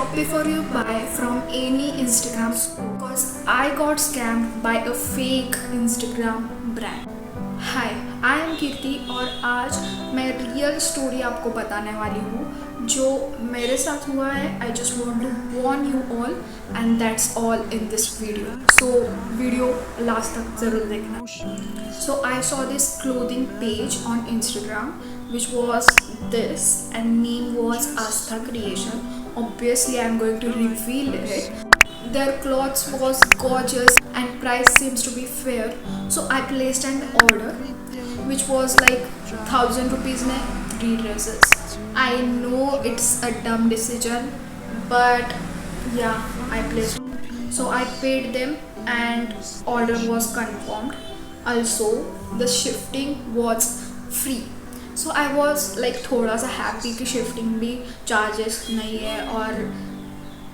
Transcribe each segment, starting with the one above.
Stop before you buy from any Instagram store because I got scammed by a fake Instagram brand. Hi, I am Kirti और आज मैं real story आपको बताने वाली हूँ जो मेरे साथ हुआ है. I just want to warn you all and that's all in this video. So video last तक ज़रूर देखना. So I saw this clothing page on Instagram which was this and name was Astha Creation. Obviously I am going to reveal it. Their clothes was gorgeous and price seems to be fair, so I placed an order which was like 1000 rupees mein 3 dresses. I know it's a dumb decision, but yeah, I placed. So I paid them and order was confirmed. Also the shifting was free. So I was like थोड़ा सा happy कि shifting भी charges नहीं है और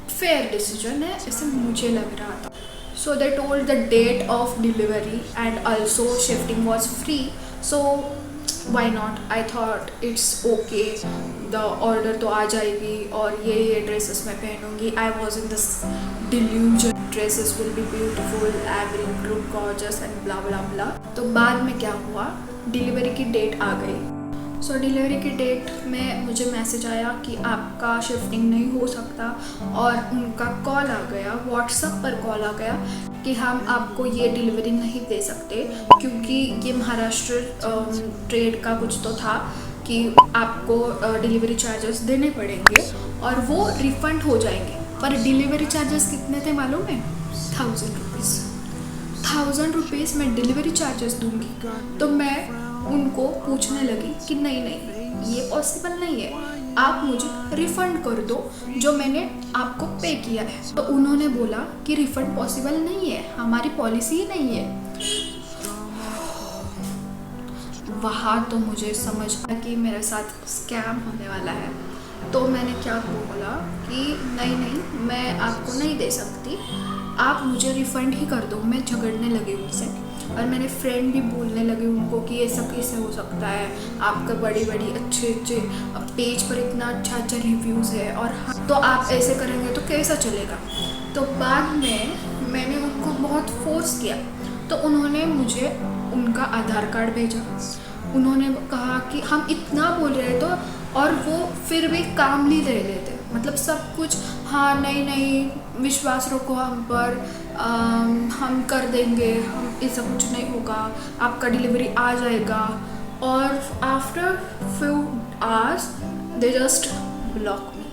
fair decision है, ऐसे मुझे लग रहा था. So they told the date of delivery and also shipping was free. So why not, I thought it's okay, the order तो आ जाएगी और ये ड्रेसेस मैं पहनूंगी. I was in this delusion dresses will be beautiful, I will look gorgeous and blah blah blah. तो बाद में क्या हुआ, डिलीवरी की डेट आ गई. सो डिलीवरी की डेट में मुझे मैसेज आया कि आपका शिफ्टिंग नहीं हो सकता और उनका कॉल आ गया, व्हाट्सएप पर कॉल आ गया कि हम आपको ये डिलीवरी नहीं दे सकते क्योंकि ये महाराष्ट्र ट्रेड का कुछ तो था कि आपको डिलीवरी चार्जेस देने पड़ेंगे और वो रिफ़ंड हो जाएंगे. पर डिलीवरी चार्जेस कितने थे मालूम है? 1000 रुपीज़. 1000 रुपीज़ मैं डिलीवरी चार्जेस दूंगी. तो मैं उनको पूछने लगी कि नहीं ये पॉसिबल नहीं है, आप मुझे रिफ़ंड कर दो जो मैंने आपको पे किया है. तो उन्होंने बोला कि रिफ़ंड पॉसिबल नहीं है, हमारी पॉलिसी ही नहीं है. वहाँ तो मुझे समझ आया कि मेरे साथ स्कैम होने वाला है. तो मैंने क्या बोला कि नहीं मैं आपको नहीं दे सकती, आप मुझे रिफ़ंड ही कर दो. मैं झगड़ने लगी उनसे और मैंने फ्रेंड भी बोलने लगे उनको कि ऐसा कैसे हो सकता है, आपका बड़ी अच्छे पेज पर इतना अच्छा रिव्यूज़ है और तो आप ऐसे करेंगे तो कैसा चलेगा. तो बाद में मैंने उनको बहुत फोर्स किया तो उन्होंने मुझे उनका आधार कार्ड भेजा. उन्होंने कहा कि हम इतना बोल रहे तो और वो फिर भी कामली ले लेते, मतलब सब कुछ हाँ नहीं विश्वास रखो हम पर, हम कर देंगे, हम ऐसा कुछ नहीं होगा, आपका डिलीवरी आ जाएगा. और after few hours they just block me.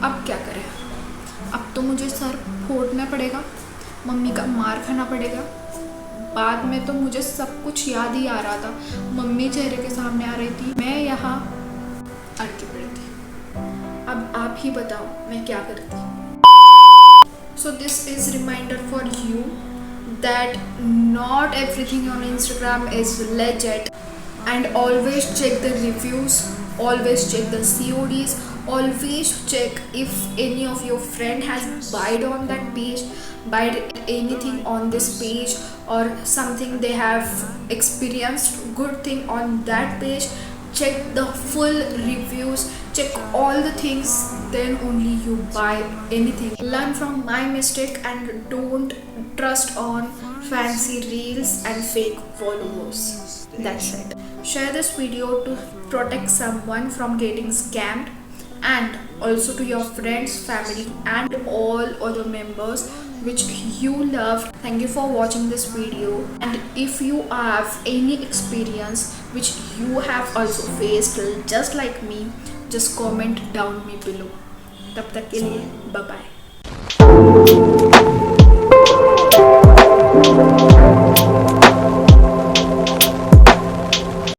अब क्या करें, अब तो मुझे सर फोड़ना पड़ेगा, मम्मी का मार खाना पड़ेगा. बाद में तो मुझे सब कुछ याद ही आ रहा था, मम्मी चेहरे के सामने आ रही थी, मैं यहाँ अटकी पड़ी थी. अब आप ही बताओ मैं क्या करती. So this is reminder for you that not everything on Instagram is legit and always check the reviews, always check the CODs, always check if any of your friend has buyed on that page, buyed anything on this page or something they have experienced good thing on that page. Check the full reviews, check all the things, then only you buy anything. Learn from my mistake and don't trust on fancy reels and fake followers. That's it. Share this video to protect someone from getting scammed and also to your friends, family and all other members which you love. Thank you for watching this video, and if you have any experience which you have also faced just like me, just comment down me below. तब तक के लिए bye bye.